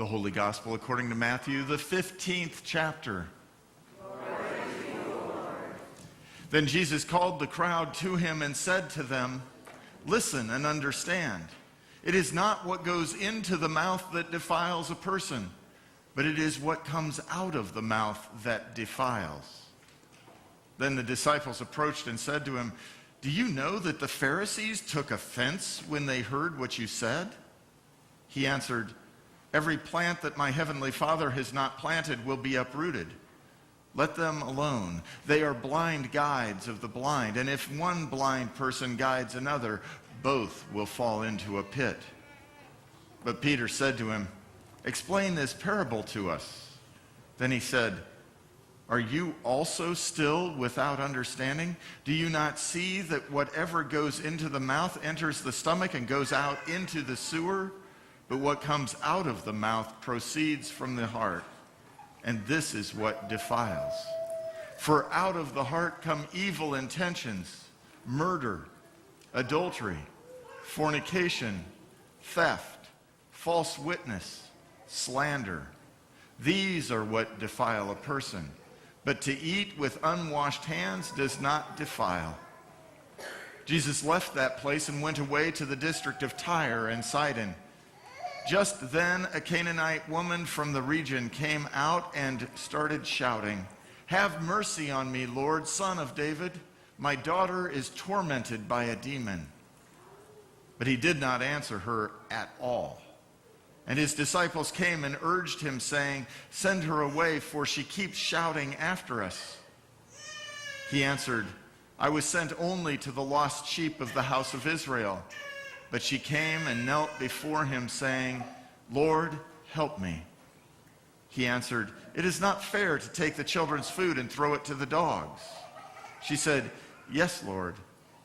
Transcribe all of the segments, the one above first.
The Holy Gospel according to Matthew, the 15th chapter. Then Jesus called the crowd to him and said to them, "Listen and understand. It is not what goes into the mouth that defiles a person, but it is what comes out of the mouth that defiles." Then the disciples approached and said to him, "Do you know that the Pharisees took offense when they heard what you said?" He answered, "Every plant that my heavenly Father has not planted will be uprooted. Let them alone. They are blind guides of the blind, and if one blind person guides another, both will fall into a pit." But Peter said to him, "Explain this parable to us." Then he said, "Are you also still without understanding? Do you not see that whatever goes into the mouth enters the stomach and goes out into the sewer? But what comes out of the mouth proceeds from the heart, and this is what defiles. For out of the heart come evil intentions, murder, adultery, fornication, theft, false witness, slander. These are what defile a person. But to eat with unwashed hands does not defile." Jesus left that place and went away to the district of Tyre and Sidon. Just then a Canaanite woman from the region came out and started shouting, "Have mercy on me, Lord, Son of David. My daughter is tormented by a demon." But he did not answer her at all. And his disciples came and urged him, saying, "Send her away, for she keeps shouting after us." He answered, "I was sent only to the lost sheep of the house of Israel." But she came and knelt before him, saying, "Lord, help me." He answered, "It is not fair to take the children's food and throw it to the dogs." She said, "Yes, Lord,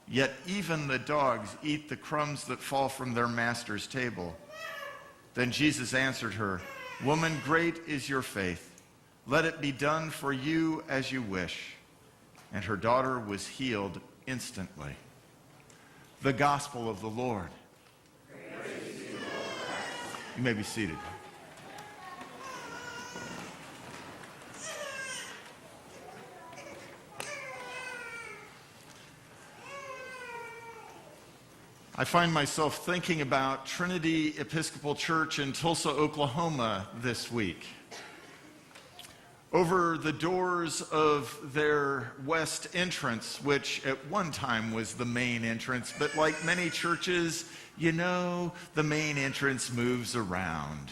yet even the dogs eat the crumbs that fall from their master's table." Then Jesus answered her, "Woman, great is your faith. Let it be done for you as you wish." And her daughter was healed instantly. The Gospel of the Lord. Praise to you, Lord. You may be seated. I find myself thinking about Trinity Episcopal Church in Tulsa, Oklahoma this week. Over the doors of their west entrance, which at one time was the main entrance, but like many churches, you know, the main entrance moves around.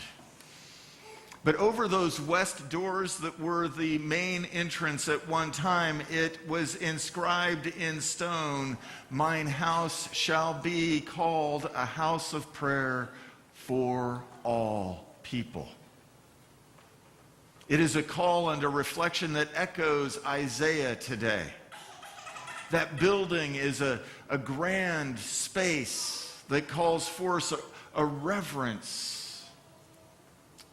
But over those west doors that were the main entrance at one time, it was inscribed in stone, "Mine house shall be called a house of prayer for all people." It is a call and a reflection that echoes Isaiah today. That building is a grand space that calls forth a reverence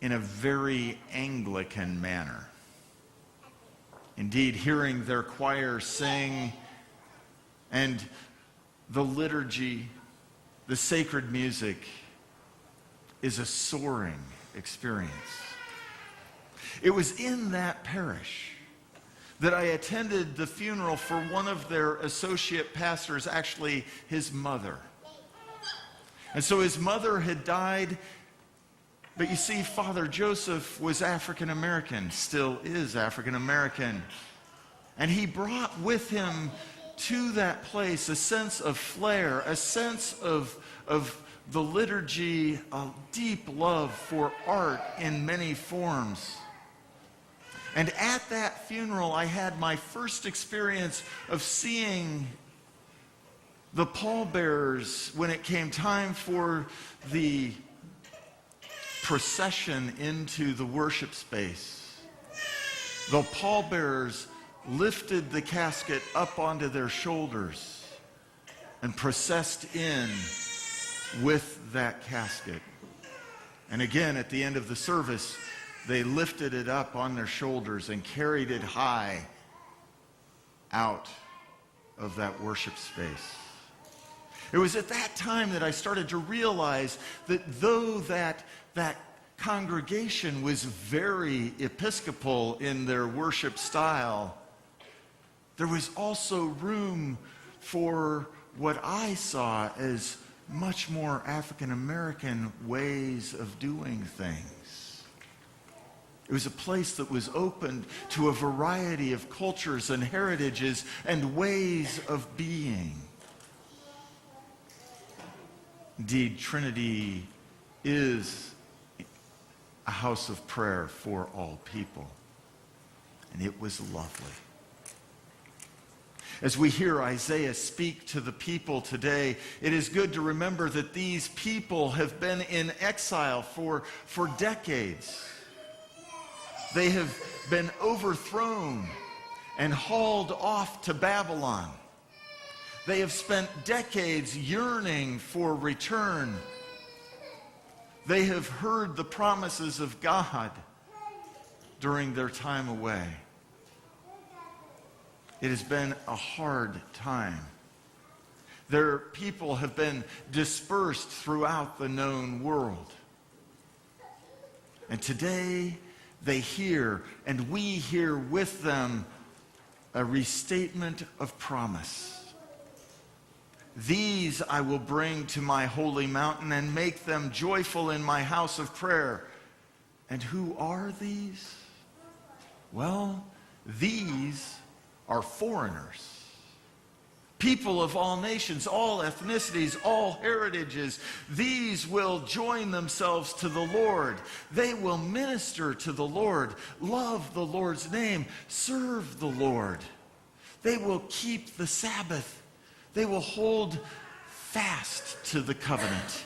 in a very Anglican manner. Indeed, hearing their choir sing and the liturgy, the sacred music, is a soaring experience. It was in that parish that I attended the funeral for one of their associate pastors, actually his mother. And so his mother had died, but you see, Father Joseph was African American, still is African American. And he brought with him to that place a sense of flair, a sense of the liturgy, a deep love for art in many forms. And at that funeral, I had my first experience of seeing the pallbearers when it came time for the procession into the worship space. The pallbearers lifted the casket up onto their shoulders and processed in with that casket. And again, at the end of the service, they lifted it up on their shoulders and carried it high out of that worship space. It was at that time that I started to realize that though that congregation was very Episcopal in their worship style, there was also room for what I saw as much more African American ways of doing things. It was a place that was open to a variety of cultures and heritages and ways of being. Indeed, Trinity is a house of prayer for all people. And it was lovely. As we hear Isaiah speak to the people today, it is good to remember that these people have been in exile for decades. They have been overthrown and hauled off to Babylon. They have spent decades yearning for return. They have heard the promises of God during their time away. It has been a hard time. Their people have been dispersed throughout the known world. And today they hear, and we hear with them, a restatement of promise. These I will bring to my holy mountain and make them joyful in my house of prayer. And who are these? Well, these are foreigners. People of all nations, all ethnicities, all heritages. These will join themselves to the Lord. They will minister to the Lord, love the Lord's name, serve the Lord. They will keep the Sabbath. They will hold fast to the covenant.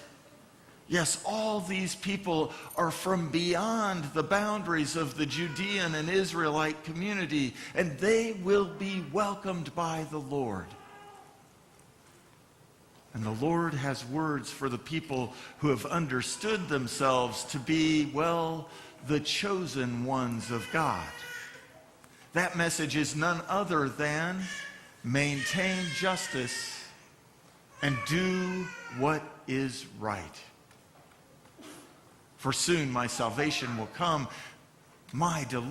Yes, all these people are from beyond the boundaries of the Judean and Israelite community, and they will be welcomed by the Lord. And the Lord has words for the people who have understood themselves to be, well, the chosen ones of God. That message is none other than maintain justice and do what is right. For soon my salvation will come, my deliverance